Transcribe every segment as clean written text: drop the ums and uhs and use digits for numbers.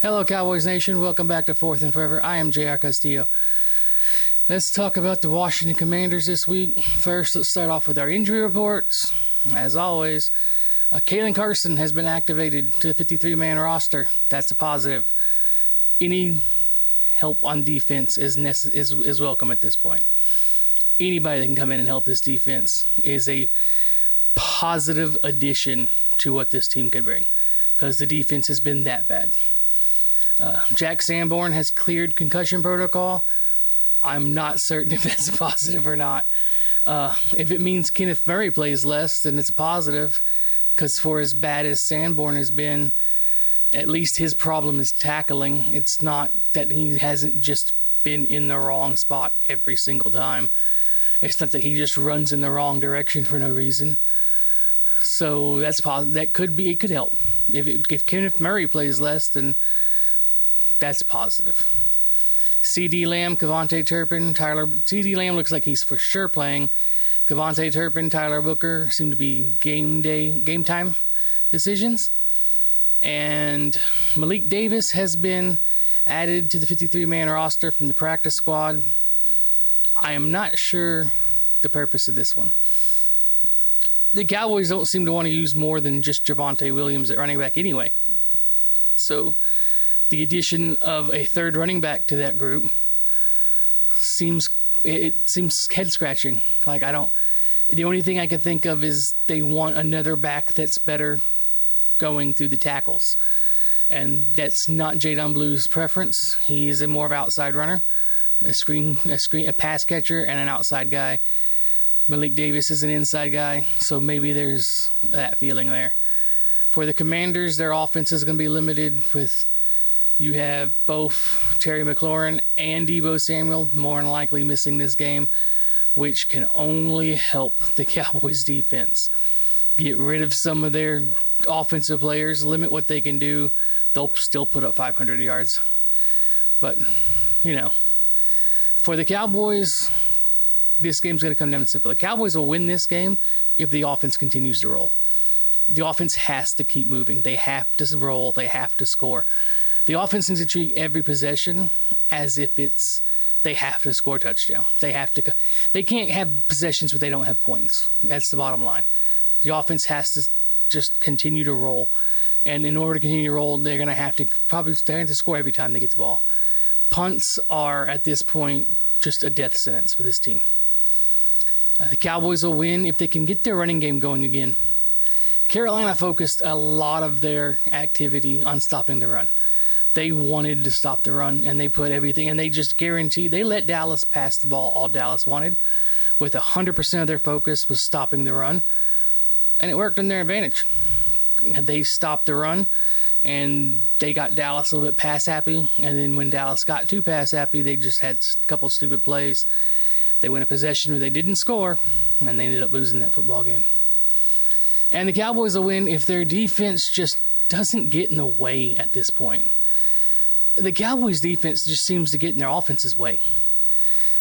Hello, Cowboys Nation. Welcome back to Fourth and Forever. I am JR Castillo. Let's talk about the Washington Commanders this week. First, let's start off with our injury reports. As always, Kalen Carson has been activated to the 53-man roster. That's a positive. Any help on defense is welcome at this point. Anybody that can come in and help this defense is a positive addition to what this team could bring, because the defense has been that bad. Jack Sanborn has cleared concussion protocol. I'm not certain if that's a positive or not. If it means Kenneth Murray plays less, then it's a positive, because for as bad as Sanborn has been, at least his problem is tackling. It's not that he hasn't just been in the wrong spot every single time. It's not that he just runs in the wrong direction for no reason. So that's positive. That could be. It could help. If Kenneth Murray plays less, then that's positive. CD Lamb, Kevontae Turpin, Tyler. CD Lamb looks like he's for sure playing. Kevontae Turpin, Tyler Booker seem to be game time decisions. And Malik Davis has been added to the 53-man roster from the practice squad. I am not sure the purpose of this one. The Cowboys don't seem to want to use more than just Javonte Williams at running back anyway. So the addition of a third running back to that group seems head scratching. The only thing I can think of is they want another back that's better going through the tackles. And that's not Jadon Blue's preference. He's a more of an outside runner, a pass catcher, and an outside guy. Malik Davis is an inside guy, so maybe there's that feeling there. For the Commanders, their offense is going to be limited with, you have both Terry McLaurin and Deebo Samuel more than likely missing this game, which can only help the Cowboys defense. Get rid of some of their offensive players, limit what they can do, they'll still put up 500 yards. But, for the Cowboys, this game's going to come down to simple. The Cowboys will win this game if the offense continues to roll. The offense has to keep moving. They have to roll. They have to score. The offense needs to treat every possession as if they have to score a touchdown. They can't have possessions where they don't have points. That's the bottom line. The offense has to just continue to roll. And in order to continue to roll, they're going to have to score every time they get the ball. Punts are, at this point, just a death sentence for this team. The Cowboys will win if they can get their running game going again. Carolina focused a lot of their activity on stopping the run. They wanted to stop the run, and they put everything, and they just guaranteed, they let Dallas pass the ball all Dallas wanted, with 100% of their focus was stopping the run, and it worked in their advantage. They stopped the run, and they got Dallas a little bit pass happy, and then when Dallas got too pass happy, they just had a couple stupid plays. They win a possession where they didn't score, and they ended up losing that football game. And the Cowboys will win if their defense just doesn't get in the way at this point. The Cowboys' defense just seems to get in their offense's way.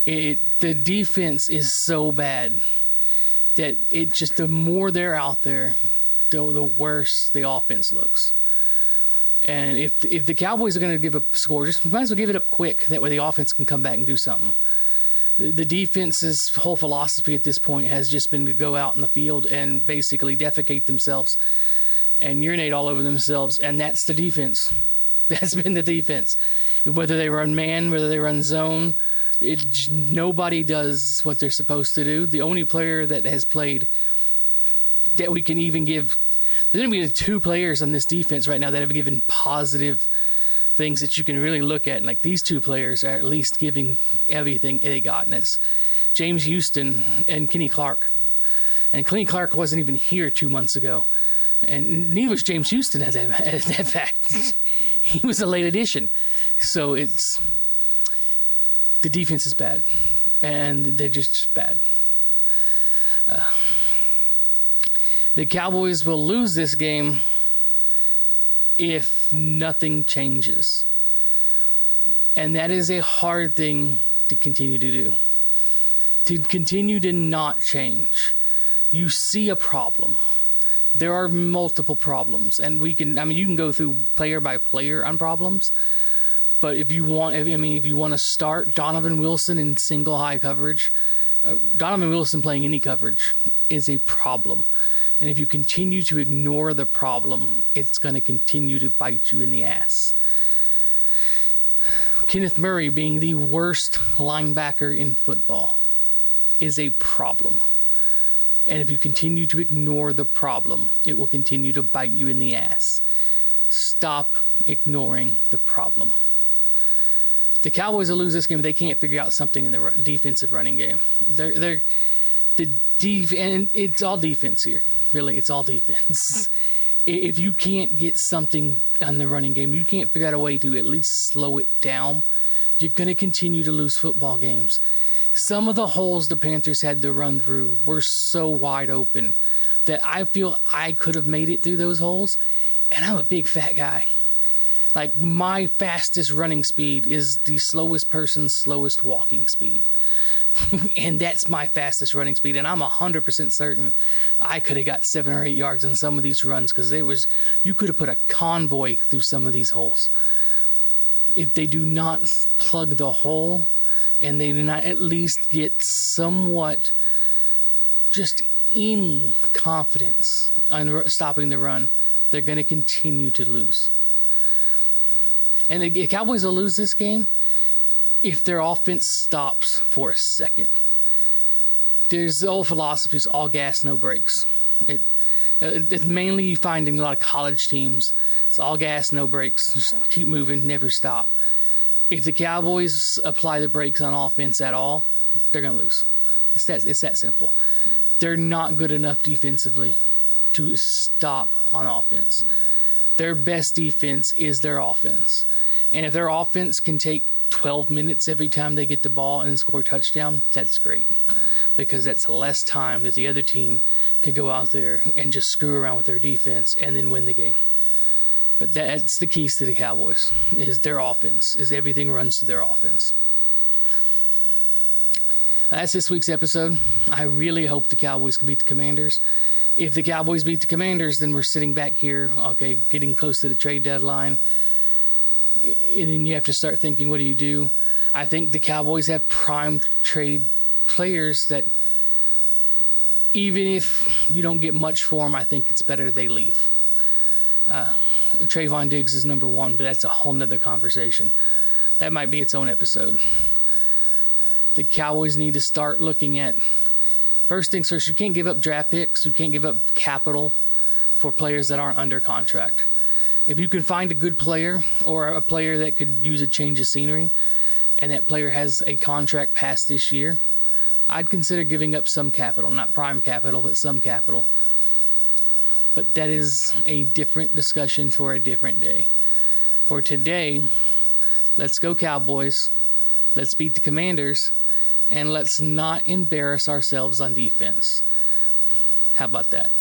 The defense is so bad that the more they're out there, the worse the offense looks. And if the Cowboys are going to give up a score, just might as well give it up quick. That way the offense can come back and do something. The defense's whole philosophy at this point has just been to go out in the field and basically defecate themselves and urinate all over themselves, and that's the defense. That's been the defense. Whether they run man, whether they run zone, nobody does what they're supposed to do. The only player that has played that we can even give, there's going to be 2 players on this defense right now that have given positive things that you can really look at. And like, these 2 players are at least giving everything they got, and that's James Houston and Kenny Clark. And Kenny Clark wasn't even here 2 months ago, and neither was James Houston at that fact. He was a late addition. So the defense is bad, and they're just bad. The Cowboys will lose this game if nothing changes. And that is a hard thing to continue to do. To continue to not change. You see a problem. There are multiple problems, and you can go through player by player on problems. But if you want to start Donovan Wilson in single high coverage, Donovan Wilson playing any coverage is a problem. And if you continue to ignore the problem, it's going to continue to bite you in the ass. Kenneth Murray being the worst linebacker in football is a problem. And if you continue to ignore the problem, it will continue to bite you in the ass. Stop ignoring the problem. The Cowboys will lose this game if they can't figure out something in the defensive running game. And it's all defense here. Really, it's all defense. If you can't get something on the running game, you can't figure out a way to at least slow it down, you're going to continue to lose football games. Some of the holes the Panthers had to run through were so wide open that I feel I could have made it through those holes, and I'm a big fat guy. Like, my fastest running speed is the slowest person's slowest walking speed. And that's my fastest running speed, and I'm 100% certain I could have got 7 or 8 yards on some of these runs, because you could have put a convoy through some of these holes. If they do not plug the hole, and they do not at least get somewhat, just any confidence on stopping the run, they're going to continue to lose. And the Cowboys will lose this game if their offense stops for a second. There's the old philosophies, all gas, no brakes. It's mainly you find in a lot of college teams. It's all gas, no brakes. Just keep moving, never stop. If the Cowboys apply the brakes on offense at all, they're going to lose. It's that simple. They're not good enough defensively to stop on offense. Their best defense is their offense. And if their offense can take 12 minutes every time they get the ball and score a touchdown, that's great. Because that's less time that the other team can go out there and just screw around with their defense and then win the game. But that's the keys to the Cowboys, is their offense, is everything runs to their offense. That's this week's episode. I really hope the Cowboys can beat the Commanders. If the Cowboys beat the Commanders, then we're sitting back here, okay, getting close to the trade deadline. And then you have to start thinking, what do you do? I think the Cowboys have prime trade players that, even if you don't get much for them, I think it's better they leave. Trayvon Diggs is number one, but that's a whole nother conversation. That might be its own episode. The Cowboys need to start looking at, first things first, you can't give up draft picks, you can't give up capital for players that aren't under contract. If you can find a good player or a player that could use a change of scenery, and that player has a contract past this year, I'd consider giving up some capital, not prime capital, but some capital. But that is a different discussion for a different day. For today, let's go Cowboys, let's beat the Commanders, and let's not embarrass ourselves on defense. How about that?